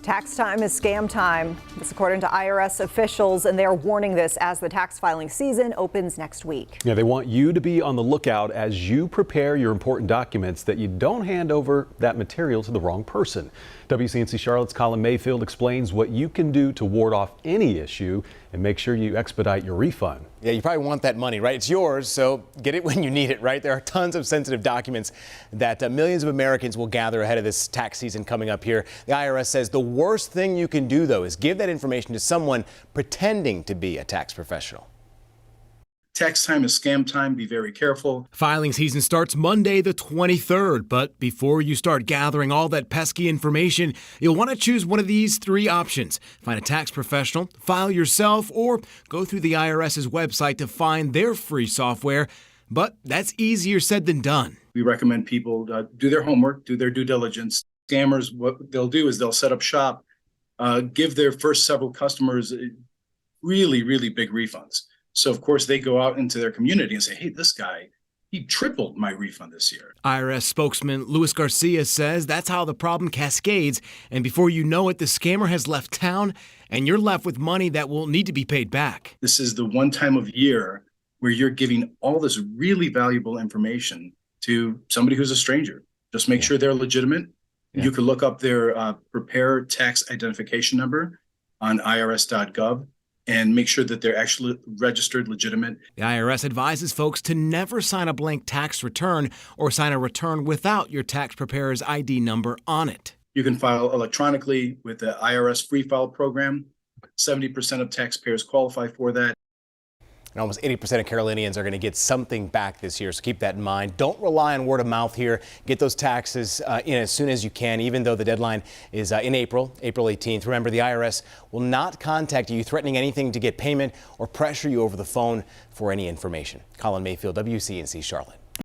Tax time is scam time. This according to IRS officials, and they're warning this as the tax filing season opens next week. Yeah, they want you to be on the lookout as you prepare your important documents that you don't hand over that material to the wrong person. WCNC Charlotte's Colin Mayfield explains what you can do to ward off any issue and make sure you expedite your refund. Yeah, you probably want that money, right? It's yours, so get it when you need it, right? There are tons of sensitive documents that millions of Americans will gather ahead of this tax season coming up here. The IRS says the worst thing you can do, though, is give that information to someone pretending to be a tax professional. Tax time is scam time. Be very careful. Filing season starts Monday the 23rd, but before you start gathering all that pesky information, you'll want to choose one of these three options. Find a tax professional, file yourself, or go through the IRS's website to find their free software. But that's easier said than done. We recommend people do their homework, do their due diligence. Scammers, what they'll do is they'll set up shop, give their first several customers really, really big refunds. So, of course, they go out into their community and say, hey, this guy, he tripled my refund this year. IRS spokesman Luis Garcia says that's how the problem cascades. And before you know it, the scammer has left town and you're left with money that will need to be paid back. This is the one time of year where you're giving all this really valuable information to somebody who's a stranger. Just make sure they're legitimate. Yeah. You can look up their preparer tax identification number on IRS.gov. and make sure that they're actually registered legitimate. The IRS advises folks to never sign a blank tax return or sign a return without your tax preparer's ID number on it. You can file electronically with the IRS Free File Program. 70% of taxpayers qualify for that. And almost 80% of Carolinians are going to get something back this year, so keep that in mind. Don't rely on word of mouth here. Get those taxes in as soon as you can, even though the deadline is in April 18th. Remember, the IRS will not contact you threatening anything to get payment or pressure you over the phone for any information. Colin Mayfield, WCNC Charlotte.